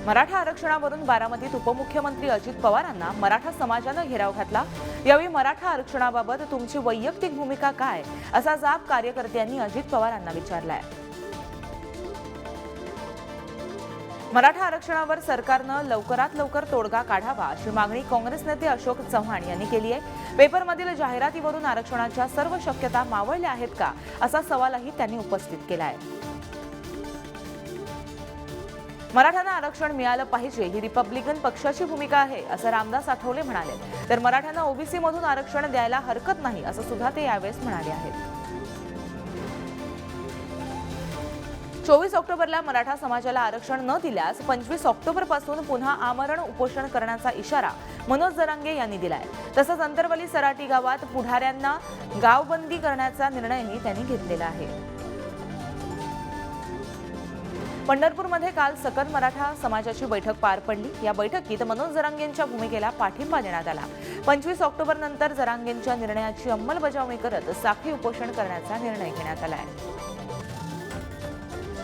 मराठा आरक्षणावरून बारामतीत उपमुख्यमंत्री अजित पवारांना मराठा समाजानं घेराव घातला। यावेळी मराठा आरक्षणाबाबत तुमची वैयक्तिक भूमिका काय असा जाब कार्यकर्त्यांनी अजित पवारांना विचारलाय। मराठा आरक्षणावर सरकारनं लवकरात लवकर तोडगा काढावा अशी मागणी काँग्रेस नेते अशोक चव्हाण यांनी केली आहे। पेपरमधील जाहिरातीवरून आरक्षणाच्या सर्व शक्यता मावळल्या आहेत का असा सवालही त्यांनी उपस्थित केला आहे। मराठ्यांना आरक्षण मिळालं पाहिजे ही रिपब्लिकन पक्षाची भूमिका आहे असं रामदास आठवले म्हणाले। तर मराठ्यांना ओबीसी मधून आरक्षण द्यायला हरकत नाही असं सुद्धा ते यावेळेस म्हणाले आहेत। 24 ऑक्टोबरला मराठा समाजाला आरक्षण न दिल्यास 25 ऑक्टोबर पासून पुन्हा आमरण उपोषण करण्याचा इशारा मनोज जरांगे यांनी दिलाय। तसंच अंतरवली सराटी गावात पुढाऱ्यांना गावबंदी करण्याचा निर्णयही त्यांनी घेतलेला आहे। पंढरपूरमध्ये काल सकल मराठा समाजाची बैठक पार पडली। या बैठकीत मनोज जरांगेंच्या भूमिकेला पाठिंबा देण्यात आला। 25 ऑक्टोबर नंतर जरांगेंच्या निर्णयाची अंमलबजावणी करत साखळी उपोषण करण्याचा निर्णय घेण्यात आला आहे।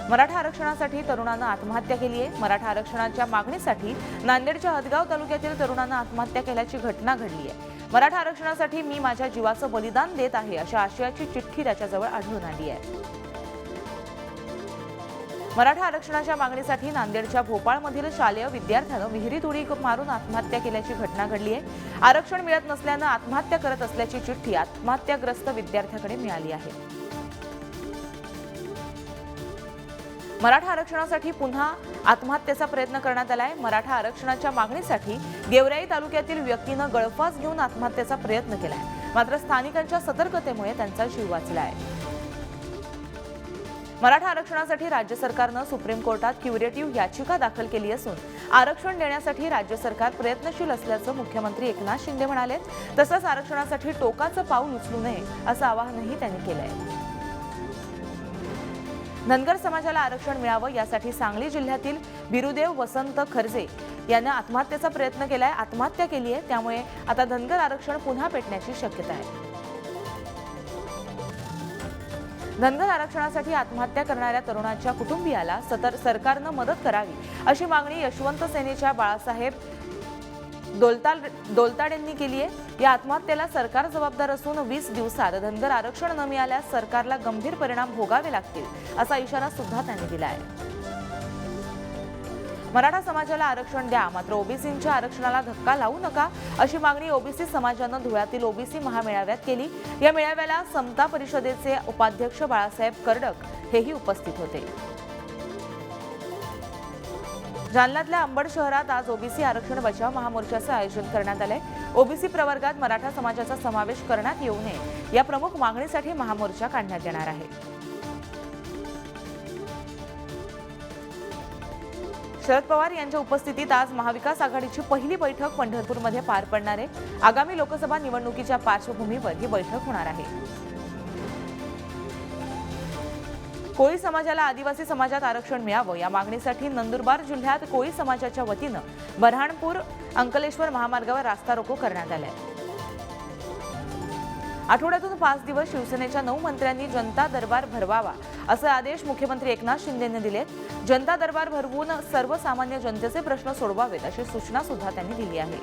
मराठा आरक्षणासाठी तरुणांना आत्महत्या केली आहे। मराठा आरक्षणाच्या मागणीसाठी नांदेडच्या हदगाव तालुक्यातील तरुणांना आत्महत्या केल्याची घटना घडली आहे। मराठा आरक्षणासाठी मी माझ्या जीवाचं बलिदान देत आहे अशा आशयाची चिठ्ठी त्याच्याजवळ आढळून आली आहे। मराठा आरक्षणाच्या मागणीसाठी नांदेडच्या भोपाळमधील शालेय विद्यार्थ्यानं विहिरीत उडी मारून आत्महत्या केल्याची घटना घडली आहे। आरक्षण मिळत नसल्यानं आत्महत्या करत असल्याची चिठ्ठी आत्महत्याग्रस्त विद्यार्थ्याकडे मिळाली आहे। मराठा आरक्षणासाठी पुन्हा आत्महत्येचा प्रयत्न करण्यात आलाय। मराठा आरक्षणाच्या मागणीसाठी गेवराई तालुक्यातील व्यक्तीनं गळफास घेऊन आत्महत्येचा प्रयत्न केलाय। मात्र स्थानिकांच्या सतर्कतेमुळे त्यांचा जीव वाचलाय। मराठा आरक्षणासाठी राज्य सरकारनं सुप्रीम कोर्टात क्युरेटिव्ह याचिका दाखल केली असून आरक्षण देण्यासाठी राज्य सरकार प्रयत्नशील असल्याचं मुख्यमंत्री एकनाथ शिंदे म्हणाले। तसंच आरक्षणासाठी टोकाचं पाऊल उचलू नये असं आवाहनही त्यांनी केलंय। धनगर समाजाला आरक्षण मिळावं यासाठी सांगली जिल्ह्यातील बिरुदेव वसंत खर्जे यांनी आत्महत्येचा प्रयत्न केलाय, आत्महत्या केली आहे। त्यामुळे आता धनगर आरक्षण पुन्हा पेटण्याची शक्यता आहे। धनगर आरक्षणासाठी आत्महत्या करणाऱ्या तरुणाच्या कुटुंबियाला सरकारनं मदत करावी अशी मागणी यशवंत सेनेच्या बाळासाहेब दोलताडेंनी केली आहे। या आत्महत्येला सरकार जबाबदार असून 20 दिवसात धनगर आरक्षण न मिळाल्यास सरकारला गंभीर परिणाम भोगावे लागतील असा इशारा सुद्धा त्यांनी दिला आहे। मराठा समाजाला आरक्षण द्या, मात्र ओबीसींच्या आरक्षणाला धक्का लावू नका अशी मागणी ओबीसी समाजानं धुळ्यातील ओबीसी महामेळाव्यात केली। या मेळाव्याला समता परिषदेचे उपाध्यक्ष बाळासाहेब कर्डक हेही उपस्थित होते। जालन्यातल्या अंबड शहरात आज ओबीसी आरक्षण बचाव महामोर्चाचं आयोजन करण्यात आलंय। ओबीसी प्रवर्गात मराठा समाजाचा समावेश करण्यात येऊ नये या प्रमुख मागणीसाठी महामोर्चा काढण्यात येणार आहे। शरद पवार यांच्या उपस्थितीत आज महाविकास आघाडीची पहिली बैठक पंढरपूरमध्ये पार पडणार आहे। आगामी लोकसभा निवडणुकीच्या पार्श्वभूमीवर ही बैठक होणार आहे। कोळी समाजाला आदिवासी समाजात आरक्षण मिळावं या मागणीसाठी नंदुरबार जिल्ह्यात कोळी समाजाच्या वतीनं बऱ्हाणपूर अंकलेश्वर महामार्गावर रास्ता रोको करण्यात आलाय। आठवड्यातून 5 दिवस शिवसेनेच्या 9 मंत्र्यांनी जनता दरबार भरवावा असे आदेश मुख्यमंत्री एकनाथ शिंदेंनी दिलेत। जनता दरबार भरवून सर्वसामान्य जनतेचे प्रश्न सोडवावेत अशी सूचना सुद्धा त्यांनी दिली आहे।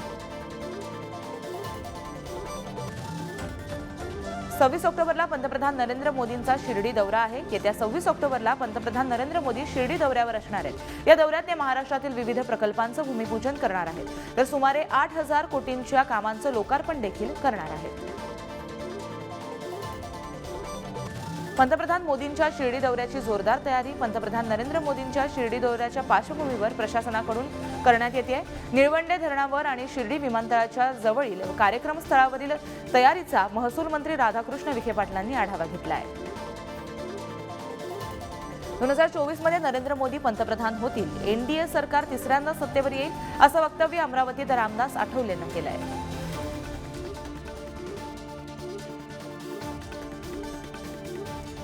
26 ऑक्टोबरला पंतप्रधान नरेंद्र मोदींचा शिर्डी दौरा आहे। येत्या 26 ऑक्टोबरला पंतप्रधान नरेंद्र मोदी शिर्डी दौऱ्यावर असणार आहेत। या दौऱ्यात ते महाराष्ट्रातील विविध प्रकल्पांचं भूमिपूजन करणार आहेत, तर सुमारे 8,000 कोटींच्या कामांचं लोकार्पण देखील करणार आहेत। पंतप्रधान मोदींच्या शिर्डी दौऱ्याची जोरदार तयारी पंतप्रधान नरेंद्र मोदींच्या शिर्डी दौऱ्याच्या पार्श्वभूमीवर प्रशासनाकडून करण्यात येते। निळवंडे धरणावर आणि शिर्डी विमानतळाच्या जवळील कार्यक्रम स्थळावरील तयारीचा महसूल मंत्री राधाकृष्ण विखे पाटलांनी आढावा घेतला आहे। 2024 मध्ये नरेंद्र मोदी पंतप्रधान होतील, एनडीए सरकार तिसऱ्यांदा सत्तेवर येईल असं वक्तव्य अमरावतीत रामदास आठवलेंनी केलं आहे।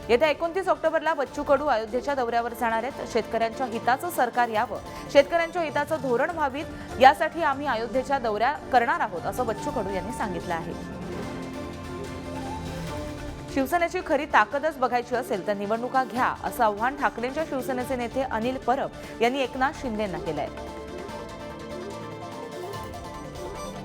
येत्या 29 ऑक्टोबरला बच्चू कडू अयोध्येच्या दौऱ्यावर जाणार आहेत। शेतकऱ्यांच्या हिताचं सरकार यावं, शेतकऱ्यांच्या हिताचं धोरण व्हावीत यासाठी आम्ही अयोध्येच्या दौऱ्या करणार आहोत असं बच्चू कडू यांनी सांगितलं आहे। शिवसेनेची खरी ताकदच बघायची असेल तर निवडणुका घ्या असं आव्हान ठाकरेंच्या शिवसेनेचे नेते अनिल परब यांनी एकनाथ शिंदेंना केलंय।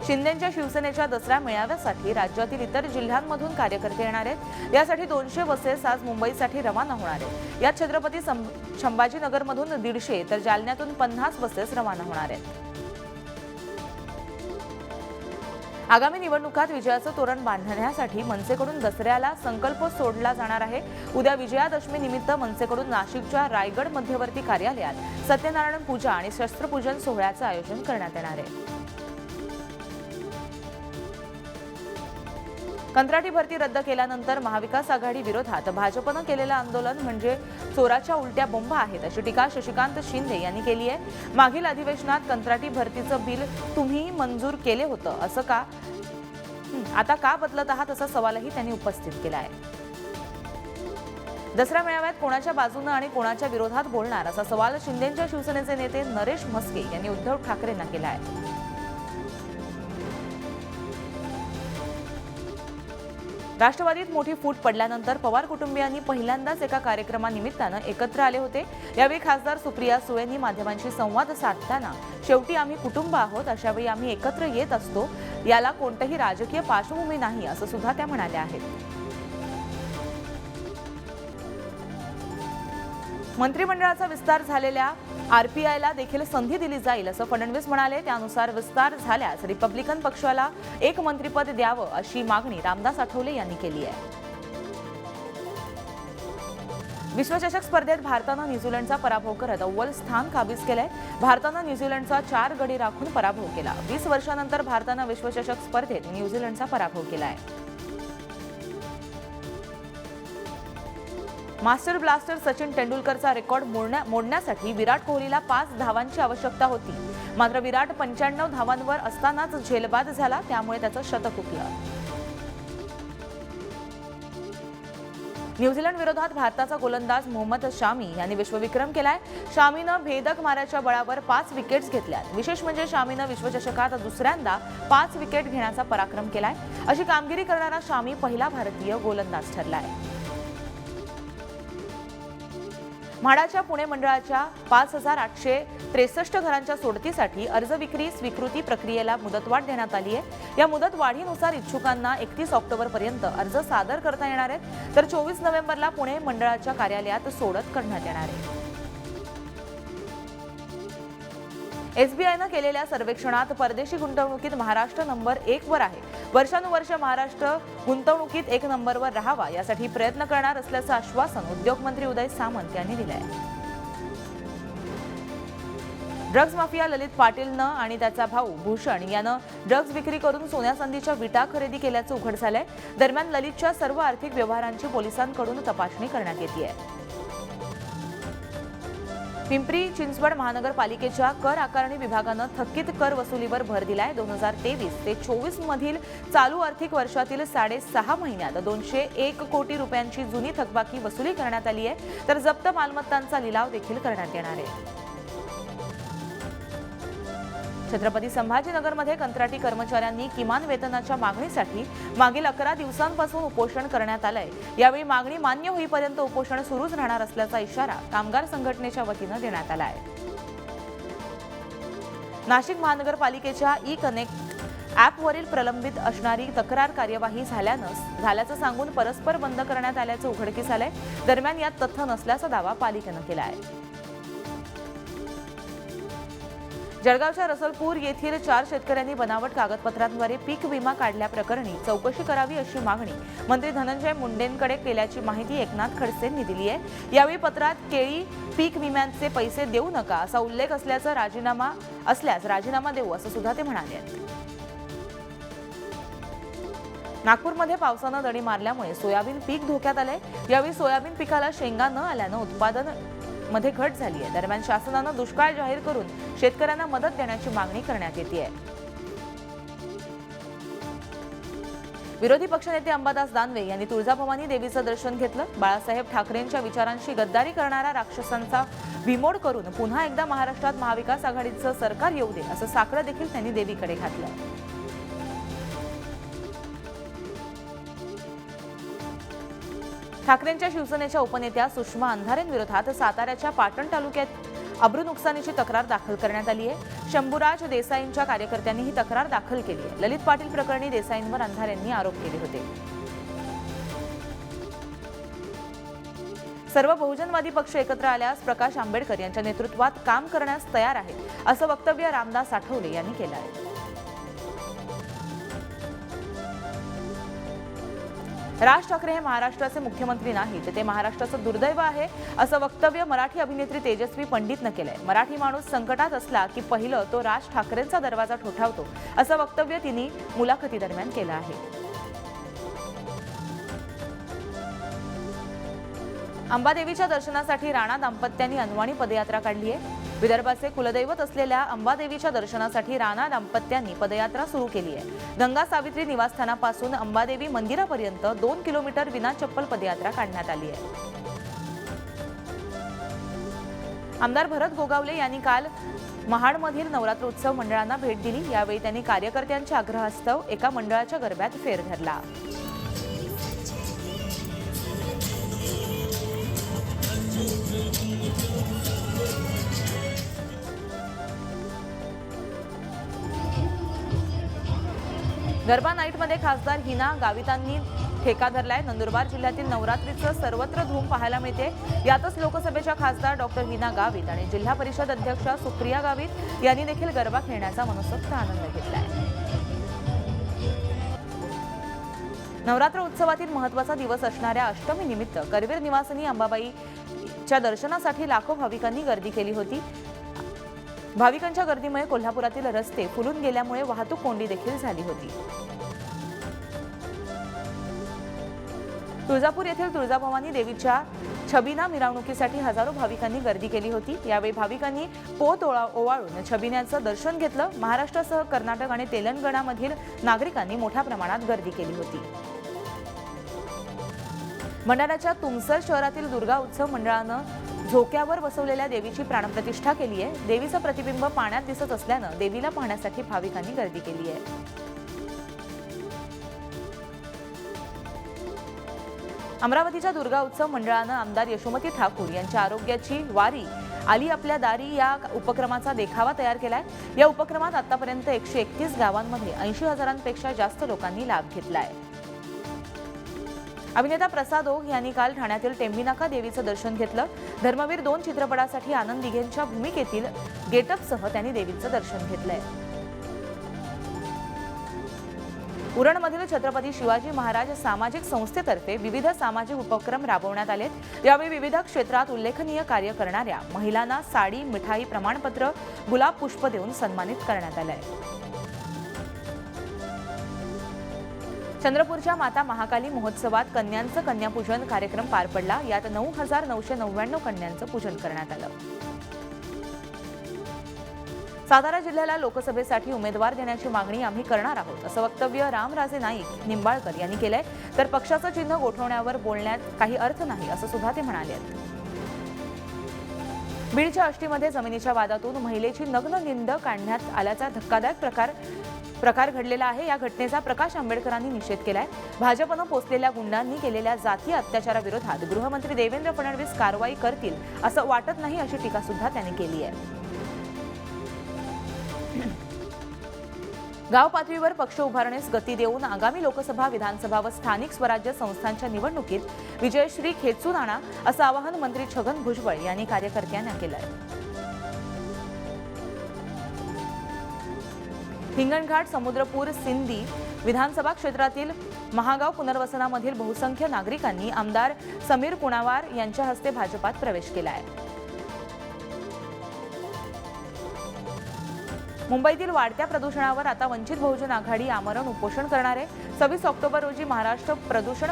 शिंदेंच्या शिवसेनेच्या दसरा मेळाव्यासाठी राज्यातील इतर जिल्ह्यांमधून कार्यकर्ते येणार आहेत। यासाठी 200 बसेस आज मुंबईसाठी रवाना होणार आहेत। यात छत्रपती संभाजीनगरमधून 150 तर जालन्यातून 50 बसेस रवाना होणार आहेत। आगामी निवडणुकात विजयाचं तोरण बांधण्यासाठी मनसेकडून दसऱ्याला संकल्प सोडला जाणार आहे। उद्या विजयादशमी निमित्त मनसेकडून नाशिकच्या रायगड मध्यवर्ती कार्यालयात सत्यनारायण पूजा आणि शस्त्रपूजन सोहळ्याचं आयोजन करण्यात येणार आहे। कंत्राटी भरती रद्द केल्यानंतर महाविकास आघाडी विरोधात भाजपनं केलेलं आंदोलन म्हणजे चोराच्या उलट्या बोंबा आहेत अशी टीका शशिकांत शिंदे यांनी केली आहे। मागील अधिवेशनात कंत्राटी भरतीचं बिल तुम्ही मंजूर केले होतं, असं का आता का बदलत आहात असा सवालही त्यांनी उपस्थित केला आहे। दसरा मेळाव्यात कोणाच्या बाजूने आणि कोणाच्या विरोधात बोलणार असा सवाल शिंदेंच्या शिवसेनेचे नेते नरेश म्हस्के यांनी उद्धव ठाकरेंना केला आहे। राष्ट्रवादीत मोठी फूट पडल्यानंतर पवार कुटुंबियांनी पहिल्यांदाच एका कार्यक्रमानिमित्तानं एकत्र आले होते। यावेळी खासदार सुप्रिया सुळेंनी माध्यमांशी संवाद साधताना शेवटी आम्ही कुटुंब आहोत, अशावेळी आम्ही एकत्र येत असतो, याला कोणतीही राजकीय पार्श्वभूमी नाही असं सुद्धा त्या म्हणाल्या आहेत। मंत्रिमंडळाचा विस्तार झालेल्या आरपीआयला देखील संधी दिली जाईल असं फडणवीस म्हणाले। त्यानुसार विस्तार झाल्यास रिपब्लिकन पक्षाला एक मंत्रिपद द्यावं अशी मागणी रामदास आठवले यांनी केली आहे। विश्वचषक स्पर्धेत भारतानं न्यूझीलंडचा पराभव करत अव्वल स्थान काबीज केलंय। भारतानं न्यूझीलंडचा 4 गडी राखून पराभव केला। 20 वर्षांनंतर भारतानं विश्वचषक स्पर्धेत न्यूझीलंडचा पराभव केलाय। मास्टर ब्लास्टर सचिन तेंडुलकरचा रेकॉर्ड मोडण्यासाठी विराट कोहलीला 5 धावांची आवश्यकता होती, मात्र विराट 95 धावांवर असतानाच झेलबाद झाला, त्यामुळे त्याचं शतक हुकलं। न्यूझीलंड विरोधात भारताचा गोलंदाज मोहम्मद शामी यांनी विश्वविक्रम केलाय। शामीनं भेदक माराच्या बळावर 5 विकेट्स घेतल्यात। विशेष म्हणजे शामीनं विश्वचषकात दुसऱ्यांदा 5 विकेट घेण्याचा पराक्रम केलाय। अशी कामगिरी करणारा शामी पहिला भारतीय गोलंदाज ठरलाय। म्हाडाच्या पुणे मंडळाच्या 5863 घरांच्या सोडतीसाठी अर्ज विक्री स्वीकृती प्रक्रियेला मुदतवाढ देण्यात आली आहे। या मुदतवाढीनुसार इच्छुकांना 31 ऑक्टोबरपर्यंत अर्ज सादर करता येणार आहेत, तर 24 नोव्हेंबरला पुणे मंडळाच्या कार्यालयात सोडत करण्यात येणार आहे। एसबीआयनं केलेल्या सर्वेक्षणात परदेशी गुंतवणुकीत महाराष्ट्र नंबर 1 वर आहे। वर्षानुवर्ष महाराष्ट्र गुंतवणुकीत 1 नंबरवर राहावा यासाठी प्रयत्न करणार असल्याचं आश्वासन उद्योगमंत्री उदय सामंत यांनी दिलं आहे। ड्रग्ज माफिया ललित पाटीलनं आणि त्याचा भाऊ भूषण यानं ड्रग्ज विक्री करून सोन्या चांदीच्या विटा खरेदी केल्याचं उघड झालंय। दरम्यान ललितच्या सर्व आर्थिक व्यवहारांची पोलिसांकडून तपासणी करण्यात येतेय। पिंपरी चिंचवड महानगरपालिकेच्या कर आकारणी विभागानं थकीत कर वसुलीवर भर दिलाय। 2023 ते 24 मधील चालू आर्थिक वर्षातील 6.5 महिन्यात 201 कोटी रुपयांची जुनी थकबाकी वसुली करण्यात आली आहे, तर जप्त मालमत्तांचा लिलाव देखील करण्यात येणार आहे। छत्रपती संभाजीनगरमध्ये कंत्राटी कर्मचाऱ्यांनी किमान वेतनाच्या मागणीसाठी मागील 11 दिवसांपासून उपोषण करण्यात आलंय। यावेळी मागणी मान्य होईपर्यंत उपोषण सुरूच राहणार असल्याचा इशारा कामगार संघटनेच्या वतीनं देण्यात आला आहे। नाशिक महानगरपालिकेच्या ई कनेक्ट ॲपवरील प्रलंबित असणारी तक्रार कार्यवाही झाल्याचं सांगून परस्पर बंद करण्यात आल्याचं उघडकीस आलंय। दरम्यान यात तथ्य नसल्याचा दावा पालिकेनं केला आहे। जळगावच्या रसलपूर येथील 4 शेतकऱ्यांनी बनावट कागदपत्रांद्वारे पीक विमा काढल्याप्रकरणी चौकशी करावी अशी मागणी मंत्री धनंजय मुंडेंकडे केल्याची माहिती एकनाथ खडसेंनी दिली आहे। यावेळी पत्रात केळी पीक विम्याचे पैसे देऊ नका असा उल्लेख असल्यास राजीनामा देऊ असं सुद्धा ते म्हणाले। नागपूरमध्ये पावसानं दडी मारल्यामुळे सोयाबीन पीक धोक्यात आलंय। यावेळी सोयाबीन पिकाला शेंगा न आल्यानं उत्पादन मध्ये घट झाली आहे। दरम्यान शासनानं दुष्काळ जाहीर करून शेतकऱ्यांना मदत देण्याची मागणी करण्यात येते आहे। विरोधी पक्षनेते अंबादास दानवे यांनी तुळजाभवानी देवीचं दर्शन घेतलं। बाळासाहेब ठाकरेंच्या विचारांशी गद्दारी करणाऱ्या राक्षसांचा बिमोड करून पुन्हा एकदा महाराष्ट्रात महाविकास आघाडीचं सरकार येऊ दे असं साकडं देखील त्यांनी देवीकडे घातलं। ठाकरेंच्या शिवसेनेच्या उपनेत्या सुषमा अंधारेंविरोधात साताऱ्याच्या पाटण तालुक्यात अब्रू नुकसानीची तक्रार दाखल करण्यात आली आहे। शंभूराज देसाईंच्या कार्यकर्त्यांनी ही तक्रार दाखल केली आहे। ललित पाटील प्रकरणी देसाईंवर अंधारे यांनी आरोप केले होते। सर्व बहुजनवादी पक्ष एकत्र आल्यास प्रकाश आंबेडकर यांच्या नेतृत्वात काम करण्यास तयार आहे, असं वक्तव्य रामदास आठवले यांनी केलं आहे। राज ठाकरे हे महाराष्ट्राचे मुख्यमंत्री नाहीत, ते महाराष्ट्राचं दुर्दैव आहे, असं वक्तव्य मराठी अभिनेत्री तेजस्वी पंडितनं केलंय। मराठी माणूस संकटात असला की पहिलं तो राज ठाकरेंचा दरवाजा ठोठावतो, असं वक्तव्य तिने मुलाखतीदरम्यान केलं आहे। अंबादेवीच्या दर्शनासाठी राणा दाम्पत्यांनी अनवाणी पदयात्रा काढली आहे। विदर्भाचे कुलदैवत असलेल्या अंबादेवीच्या दर्शनासाठी राणा दाम्पत्यांनी पदयात्रा सुरू केली आहे। गंगा सावित्री निवासस्थानापासून अंबादेवी मंदिरापर्यंत 2 किलोमीटर विना चप्पल पदयात्रा काढण्यात आली आहे। आमदार भरत गोगावले यांनी काल महाडमधील नवरात्र उत्सव मंडळांना भेट दिली। यावेळी त्यांनी कार्यकर्त्यांच्या आग्रहास्तव एका मंडळाच्या गरब्यात फेर धरला। गरबा नाईटमध्ये खासदार हिना गावितांनी ठेका धरलाय। नंदुरबार जिल्ह्यातील नवरात्रीचं सर्वत्र धूम पाहायला मिळते। यातच लोकसभेच्या खासदार डॉक्टर हिना गावित आणि जिल्हा परिषद अध्यक्षा सुप्रिया गावित यांनी देखील गरबा खेळण्याचा मनसोक्त आनंद घेतलाय। नवरात्र उत्सवातील महत्त्वाचा दिवस असणाऱ्या अष्टमी निमित्त करवीर निवासिनी अंबाबाईच्या दर्शनासाठी लाखो भाविकांनी गर्दी केली होती। भाविकांच्या गर्दीमुळे कोल्हापुरातील रस्ते फुलून गेल्यामुळे वाहतूक कोंडी देखील झाली होती। तुळजापूर येथील तुळजाभवानी देवीच्या छबिना मिरवणुकीसाठी हजारो भाविकांनी गर्दी केली होती। यावेळी भाविकांनी पोत ओवाळून छबिन्याचं दर्शन घेतलं। महाराष्ट्रासह कर्नाटक आणि तेलंगणामधील नागरिकांनी मोठ्या प्रमाणात गर्दी केली होती। भंडाऱ्याच्या तुमसर शहरातील दुर्गा उत्सव मंडळानं झोक्यावर बसवलेल्या देवीची प्राणप्रतिष्ठा केली आहे। देवीचं प्रतिबिंब पाण्यात दिसत असल्यानं देवीला पाहण्यासाठी भाविकांनी गर्दी केली आहे। अमरावतीच्या दुर्गा उत्सव मंडळानं आमदार यशोमती ठाकूर यांच्या आरोग्याची वारी आली आपल्या दारी या उपक्रमाचा देखावा तयार केलाय। या उपक्रमात आतापर्यंत 131 गावांमध्ये 80,000पेक्षा जास्त लोकांनी लाभ घेतलाय। अभिनेता प्रसाद ओक यांनी काल ठाण्यातील टेंबिनाका देवीचं दर्शन घेतलं। धर्मवीर 2 चित्रपटासाठी आनंद दिघेंच्या भूमिकेतील गेटअपसह त्यांनी देवीचं दर्शन घेतलंय। उरणमधील छत्रपती शिवाजी महाराज सामाजिक संस्थेतर्फे विविध सामाजिक उपक्रम राबवण्यात आलेत। यावेळी विविध क्षेत्रात उल्लेखनीय कार्य करणाऱ्या महिलांना साडी, मिठाई, प्रमाणपत्र, गुलाब पुष्प देऊन सन्मानित करण्यात आलंय। चंद्रपूरच्या माता महाकाली महोत्सवात कन्यांचं कन्यापूजन कार्यक्रम पार पडला। यात 9,999 कन्यांचं पूजन करण्यात आलं। सातारा जिल्ह्याला लोकसभेसाठी उमेदवार देण्याची मागणी आम्ही करणार आहोत, असं वक्तव्य रामराजे नाईक निंबाळकर यांनी केलंय। तर पक्षाचं चिन्ह गोठवण्यावर बोलण्यात काही अर्थ नाही, असं सुद्धा ते म्हणाले। बीडच्या आष्टीमध्ये जमिनीच्या वादातून महिलेची नग्न निंद काढण्यात आल्याचा धक्कादायक प्रकार घडलेला आहे। या घटनेचा प्रकाश आंबेडकरांनी निषेध केलाय। भाजपनं पोचलेल्या गुंडांनी केलेल्या जातीय अत्याचाराविरोधात गृहमंत्री देवेंद्र फडणवीस कारवाई करतील असं वाटत नाही, अशी टीका सुद्धा त्यांनी केली आहे। गाव पातळीवर पक्ष उभारणीस गती देऊन आगामी लोकसभा, विधानसभा व स्थानिक स्वराज्य संस्थांच्या निवडणुकीत विजयश्री खेचून आणा, असं आवाहन मंत्री छगन भुजबळ यांनी कार्यकर्त्यांना केलं आहे। हिंगणघाट, समुद्रपूर, सिंदी विधानसभा क्षेत्रातील महागाव पुनर्वसनामधील बहुसंख्य नागरिकांनी आमदार समीर कुणावार यांच्या हस्ते भाजपात प्रवेश केला आहे। मुंबईतील वाढत्या प्रदूषणावर आता वंचित बहुजन आघाडी आमरण उपोषण करणार आहे। 26 ऑक्टोबर रोजी महाराष्ट्र प्रदूषण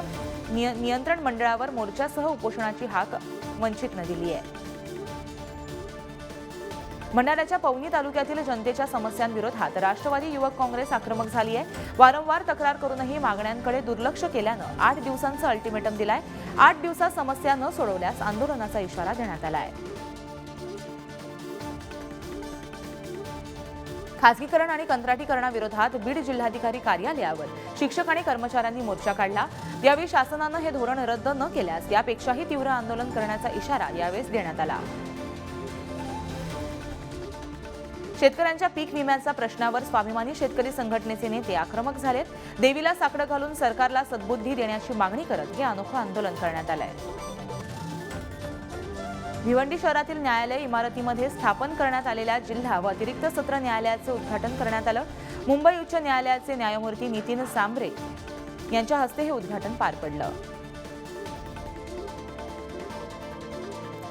नियंत्रण मंडळावर मोर्चासह उपोषणाची हाक वंचितनं दिली आहे। भंडाऱ्याच्या पवनी तालुक्यातील जनतेच्या समस्यांविरोधात राष्ट्रवादी युवक काँग्रेस आक्रमक झाली आहे। वारंवार तक्रार करूनही मागण्यांकडे दुर्लक्ष केल्यानं 8 दिवसांचं अल्टिमेटम दिलाय। 8 दिवसात समस्या न सोडवल्यास आंदोलनाचा इशारा देण्यात आला आहे। खासगीकरण आणि कंत्राटीकरणाविरोधात बीड जिल्हाधिकारी कार्यालयावर शिक्षक आणि कर्मचाऱ्यांनी मोर्चा काढला। यावेळी शासनानं हे धोरण रद्द न केल्यास यापेक्षाही तीव्र आंदोलन करण्याचा इशारा यावेळी देण्यात आला। शेतकऱ्यांच्या पीक विम्याच्या प्रश्नावर स्वाभिमानी शेतकरी संघटनेचे नेते आक्रमक झालेत। देवीला साकडं घालून सरकारला सद्बुद्धी देण्याची मागणी करत हे अनोखं आंदोलन करण्यात आलंय। भिवंडी शहरातील न्यायालय इमारतीमध्ये स्थापन करण्यात आलेल्या जिल्हा व अतिरिक्त सत्र न्यायालयाचे उद्घाटन करण्यात आलं। मुंबई उच्च न्यायालयाचे न्यायमूर्ती नितीन सांबरे यांच्या हस्ते हे उद्घाटन पार पडलं।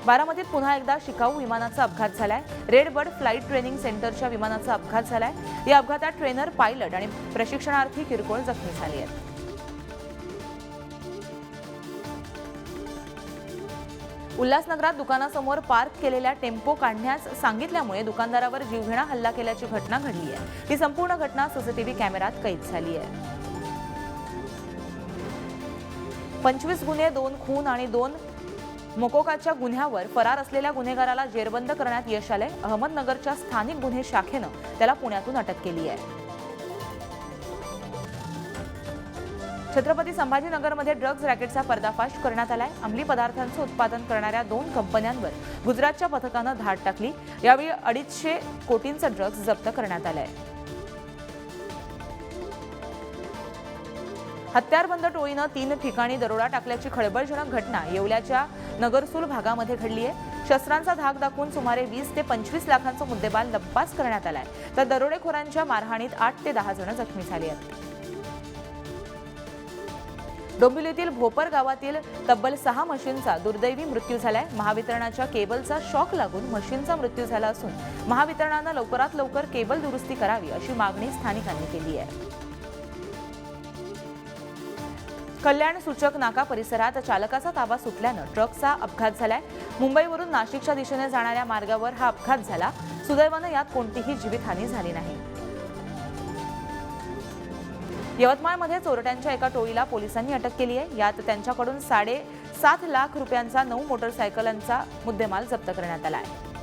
बारामतीत पुन्हा एकदा शिकाऊ विमानाचा अपघात झालाय। रेड बर्ड फ्लाइट ट्रेनिंग सेंटरच्या विमानाचा अपघात झालाय। या अपघातात ट्रेनर, पायलट आणि प्रशिक्षणार्थी किरकोळ जखमी झाले आहेत। उल्हासनगरात दुकानासमोर पार्क केलेल्या टेम्पो काढण्यास सांगितल्यामुळे दुकानदारावर जीवघेणा हल्ला केल्याची घटना घडली आहे। ही संपूर्ण घटना सीसीटीव्ही कॅमेऱ्यात कैद झाली आहे। 25 गुन्हे, 2 खून आणि 2 मोकोकाच्या गुन्ह्यावर फरार असलेल्या गुन्हेगाराला जेरबंद करण्यात यश आले। अहमदनगरच्या स्थानिक गुन्हे शाखेनं त्याला पुण्यातून अटक केली आहे। छत्रपती संभाजीनगरमध्ये ड्रग्ज रॅकेटचा पर्दाफाश करण्यात आलाय। अंमली पदार्थांचं उत्पादन करणाऱ्या 2 कंपन्यांवर गुजरातच्या पथकानं धाड टाकली। यावेळी 250 कोटींचं ड्रग्ज जप्त करण्यात आलंय। हत्यारबंद टोळीनं 3 ठिकाणी दरोडा टाकल्याची खळबळजनक घटना येवल्याच्या नगरसूल भागामध्ये घडली आहे। शस्त्रांचा धाक दाखवून सुमारे 20 ते 25 लाखांचा मुद्देमाल लंपास करण्यात आलाय। तर दरोडेखोरांच्या मारहाणीत 8 ते 10 जण जखमी झाले आहेत। डोंबिवलीतील भोपर गावातील तब्बल 6 म्हशींचा दुर्दैवी मृत्यू झालाय। महावितरणाच्या केबलचा शॉक लागून म्हशींचा मृत्यू झाला असून महावितरणानं लवकरात लवकर केबल दुरुस्ती करावी अशी मागणी स्थानिकांनी केली आहे। कल्याण सूचक नाका परिसरात चालकाचा ताबा सुटल्यानं ट्रकचा अपघात झालाय। मुंबईवरून नाशिकच्या दिशेने जाणाऱ्या मार्गावर हा अपघात झाला। सुदैवानं यात कोणतीही जीवितहानी झाली नाही। यवतमाळमध्ये चोरट्यांच्या एका टोळीला पोलिसांनी अटक केली आहे। यात त्यांच्याकडून 7.5 लाख रुपयांचा 9 मोटरसायकलांचा मुद्देमाल जप्त करण्यात आला आहे।